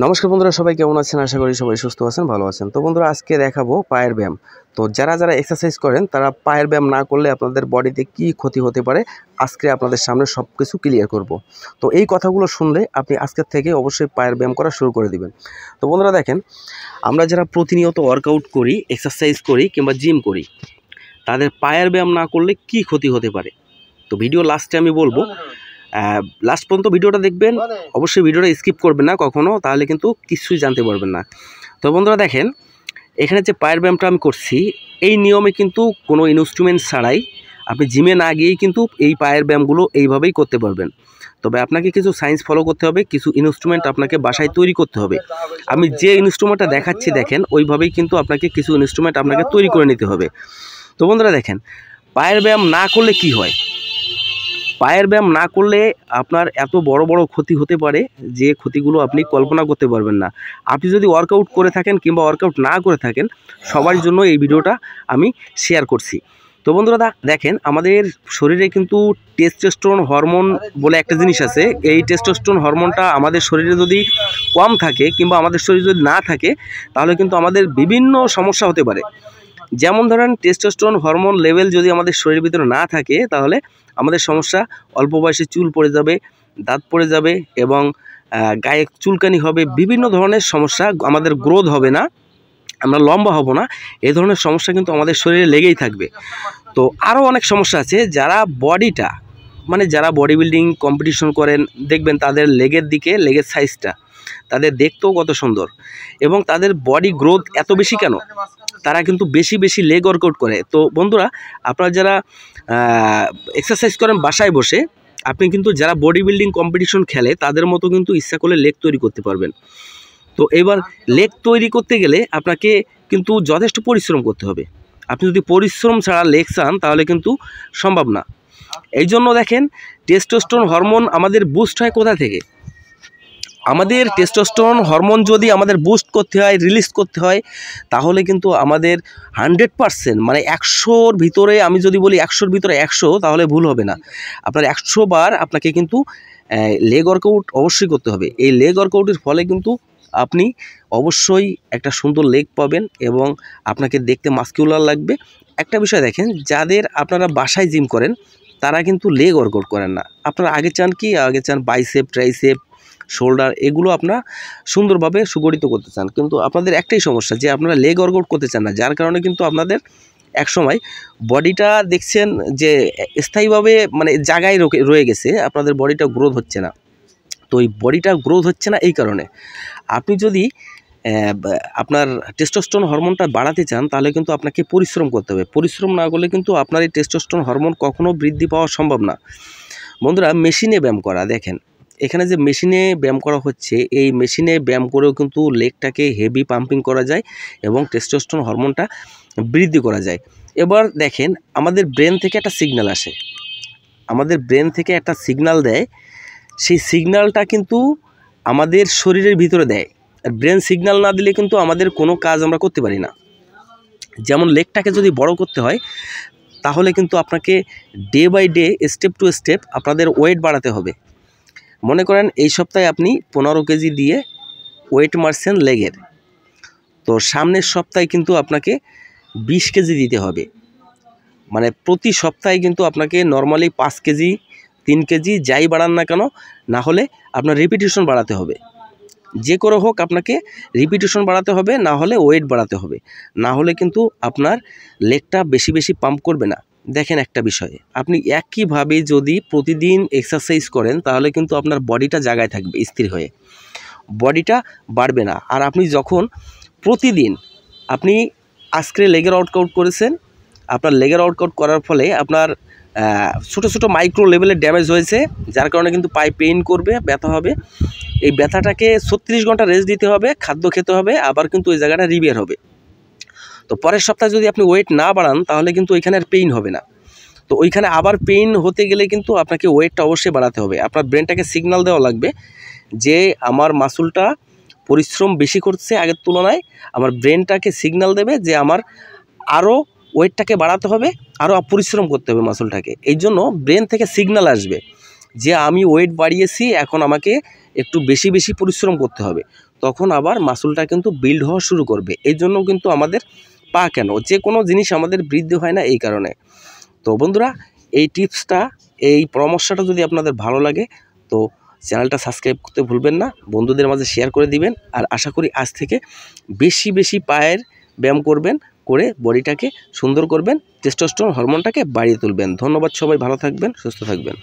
নমস্কার বন্ধুরা, সবাই কেমন আছেন? আশা করি সবাই সুস্থ আছেন, ভালো আছেন। তো বন্ধুরা, আজকে দেখাবো পায়ের ব্যায়াম। তো যারা এক্সারসাইজ করেন তারা পায়ের ব্যায়াম না করলে আপনাদের বডিতে কি ক্ষতি হতে পারে আজকে আপনাদের সামনে সব কিছু ক্লিয়ার করব। তো এই কথাগুলো শুনলে আপনি আজকের থেকে অবশ্যই পায়ের ব্যায়াম করা শুরু করে দিবেন। তো বন্ধুরা দেখেন, আমরা যারা প্রতিনিয়ত ওয়ার্কআউট করি, এক্সারসাইজ করি কিংবা জিম করি, তাদের পায়ের ব্যায়াম না করলে কি ক্ষতি হতে পারে। তো ভিডিও লাস্টে আমি বলবো, লাস্ট পর্যন্ত ভিডিওটা দেখবেন, অবশ্যই ভিডিওটা স্কিপ করবেন না কখনো, তাহলে কিন্তু কিছুই জানতে পারবেন না। তো বন্ধুরা দেখেন, এখানে যে পায়ের ব্যায়ামটা আমি করছি, এই নিয়মে কিন্তু কোনো ইনস্ট্রুমেন্ট ছাড়াই আপনি জিমে না গিয়েই কিন্তু এই পায়ের ব্যায়ামগুলো এইভাবেই করতে পারবেন। তবে আপনাকে কিছু সায়েন্স ফলো করতে হবে, কিছু ইনস্ট্রুমেন্ট আপনাকে বাসায় তৈরি করতে হবে। আমি যে ইনস্ট্রুমেন্টটা দেখাচ্ছি দেখেন, ওইভাবেই কিন্তু আপনাকে কিছু ইনস্ট্রুমেন্ট আপনাকে তৈরি করে নিতে হবে। তো বন্ধুরা দেখেন, পায়ের ব্যায়াম না করলে কি হয়। পায়ের ব্যায়াম না করলে আপনার এত বড় বড় ক্ষতি হতে পারে যে ক্ষতিগুলো আপনি কল্পনা করতে পারবেন না। আপনি যদি ওয়ার্কআউট করে থাকেন কিংবা ওয়ার্কআউট না করে থাকেন, সবার জন্য এই ভিডিওটা আমি শেয়ার করছি। তো বন্ধুরা দেখেন, আমাদের শরীরে কিন্তু টেস্টোস্টেরন হরমোন বলে একটা জিনিস আছে। এই টেস্টোস্টেরন হরমোনটা আমাদের শরীরে যদি কম থাকে কিংবা আমাদের শরীরে যদি না থাকে, তাহলে কিন্তু আমাদের বিভিন্ন সমস্যা হতে পারে। যেমন ধরেন, টেস্টোস্টেরন হরমোন লেভেল যদি আমাদের শরীরের ভিতরে না থাকে, তাহলে আমাদের সমস্যা অল্প বয়সে চুল পড়ে যাবে, দাঁত পড়ে যাবে এবং গায়ে চুলকানি হবে, বিভিন্ন ধরনের সমস্যা, আমাদের গ্রোথ হবে না, আমরা লম্বা হব না। এই ধরনের সমস্যা কিন্তু আমাদের শরীরে লেগেই থাকবে। তো আরও অনেক সমস্যা আছে। যারা বডিটা যারা বডি বিল্ডিং কম্পিটিশন করেন, দেখবেন তাদের লেগের দিকে, লেগের সাইজটা তাদের দেখতেও কত সুন্দর এবং তাদের বডি গ্রোথ এত বেশি কেন? তারা কিন্তু বেশি বেশি লেগ ওয়ার্কআউট করে। তো বন্ধুরা, আপনারা যারা এক্সারসাইজ করেন বাসায় বসে, আপনি কিন্তু যারা বডি বিল্ডিং কম্পিটিশন খেলে তাদের মতো কিন্তু ইচ্ছা করলে লেগ তৈরি করতে পারবেন। তো এবার লেগ তৈরি করতে গেলে আপনাকে কিন্তু যথেষ্ট পরিশ্রম করতে হবে। আপনি যদি পরিশ্রম ছাড়া লেগ চান, তাহলে কিন্তু সম্ভব না। এই জন্য দেখেন, টেস্টোস্টেরন হরমোন আমাদের বুস্ট হয় কোথা থেকে? আমাদের টেস্টোস্টেরন হরমোন যদি আমাদের বুস্ট করতে হয়, রিলিজ করতে হয়, তাহলে কিন্তু আমাদের 100% 100-র ভিতরে, আমি যদি বলি 100-র ভিতরে 100, তাহলে ভুল হবে না। আপনার 100 বার আপনাকে কিন্তু লেগ ওয়ার্কআউট অবশ্যই করতে হবে। এই লেগ ওয়ার্কআউটের ফলে কিন্তু আপনি অবশ্যই একটা সুন্দর লেগ পাবেন এবং আপনাকে দেখতে মাস্কুলার লাগবে। একটা বিষয় দেখেন, যাদের আপনারা বাসায় জিম করেন, তারা কিন্তু লেগ ওয়ার্কআউট করেন না। আপনারা আগে চান কি? আগে চান বাইসেপ, ট্রাইসেপ, শোল্ডার, এগুলো আপনারা সুন্দরভাবে সুগঠিত করতে চান। কিন্তু আপনাদের একটাই সমস্যা, যে আপনারা লেগ ওয়ার্কআউট করতে চান না, যার কারণে কিন্তু আপনাদের একসময় বডিটা দেখছেন যে স্থায়ীভাবে জায়গায় রয়ে গেছে, আপনাদের বডিটা গ্রোথ হচ্ছে না। তো এই বডিটা গ্রোথ হচ্ছে না এই কারণে। আপনি যদি আপনার টেস্টোস্টেরন হরমোনটা বাড়াতে চান, তাহলে কিন্তু আপনাকে পরিশ্রম করতে হবে। পরিশ্রম না করলে কিন্তু আপনার এই টেস্টোস্টেরন হরমোন কখনো বৃদ্ধি পাওয়া সম্ভব না। বন্ধুরা, মেশিনে ব্যায়াম করা, দেখেন এখানে যে মেশিনে ব্যায়াম করা হচ্ছে, এই মেশিনে ব্যায়াম করেও কিন্তু লেগটাকে হেভি পাম্পিং করা যায় এবং টেস্টোস্টেরন হরমোনটা বৃদ্ধি করা যায়। এবার দেখেন, আমাদের ব্রেন থেকে একটা সিগন্যাল আসে, আমাদের ব্রেন থেকে একটা সিগন্যাল দেয়। সেই সিগন্যালটা কিন্তু আমাদের শরীরের ভিতরে দেয়। আর ব্রেন সিগন্যাল না দিলে কিন্তু আমাদের কোনো কাজ আমরা করতে পারি না। যেমন লেগটাকে যদি বড় করতে হয়, তাহলে কিন্তু আপনাকে day by day, step to step আপনাদের ওয়েট বাড়াতে হবে। মনে করেন এই সপ্তাহে আপনি 15 কেজি দিয়ে ওয়েট মারছেন লেগের, তো সামনের সপ্তাহে কিন্তু আপনাকে 20 কেজি দিতে হবে। প্রতি সপ্তাহে কিন্তু আপনাকে নর্মালি 5 কেজি, 3 কেজি যাই বাড়ান না কেন, না হলে আপনার রিপিটেশন বাড়াতে হবে। যে করে হোক আপনাকে রিপিটেশন বাড়াতে হবে, না হলে ওয়েট বাড়াতে হবে। না হলে কিন্তু আপনার লেগটা বেশি বেশি পাম্প করবে না। দেখেন একটা বিষয়, আপনি একইভাবে যদি প্রতিদিন এক্সারসাইজ করেন, তাহলে কিন্তু আপনার বডিটা জায়গায় থাকবে স্থির হয়ে, বডিটা বাড়বে না। আর আপনি যখন প্রতিদিন আপনি আজকে লেগের ওয়ার্কআউট করেছেন, আপনার লেগের ওয়ার্কআউট করার ফলে আপনার ছোটো ছোটো মাইক্রো লেভেলের ড্যামেজ হয়েছে, যার কারণে কিন্তু পায়ে পেইন করবে, ব্যথা হবে। এই ব্যথাটাকে 36 ঘন্টা রেস্ট দিতে হবে, খাদ্য খেতে হবে, আবার কিন্তু ওই জায়গাটা রিপেয়ার হবে। তো পরের সপ্তাহে যদি আপনি ওয়েট না বাড়ান, তাহলে কিন্তু ওইখানে আর পেইন হবে না। তো ওইখানে আবার পেইন হতে গেলে কিন্তু আপনাকে ওয়েটটা অবশ্যই বাড়াতে হবে। আপনার ব্রেনটাকে সিগন্যাল দেওয়া লাগবে যে আমার মাসুলটা পরিশ্রম বেশি করছে আগের তুলনায়। আমার ব্রেনটাকে সিগন্যাল দেবে যে আমার আরও ওয়েটটাকে বাড়াতে হবে, আরও পরিশ্রম করতে হবে মাসুলটাকে। এই জন্য ব্রেন থেকে সিগন্যাল আসবে যে আমি ওয়েট বাড়িয়েছি, এখন আমাকে একটু বেশি বেশি পরিশ্রম করতে হবে, তখন আবার মাসলটা কিন্তু বিল্ড হওয়া শুরু করবে। এই জন্য কিন্তু আমাদের পা কেন, যে কোনো জিনিস আমাদের বৃদ্ধি হয় না এই কারণে। তো বন্ধুরা, এই টিপসটা, এই পরামর্শটা যদি আপনাদের ভালো লাগে তো চ্যানেলটা সাবস্ক্রাইব করতে ভুলবেন না, বন্ধুদের মাঝে শেয়ার করে দিবেন। আর আশা করি আজ থেকে বেশি বেশি পায়ের ব্যায়াম করবেন, করে বডিটাকে সুন্দর করবেন, টেস্টোস্টেরন হরমোনটাকে বাড়িয়ে তুলবেন। ধন্যবাদ, সবাই ভালো থাকবেন, সুস্থ থাকবেন।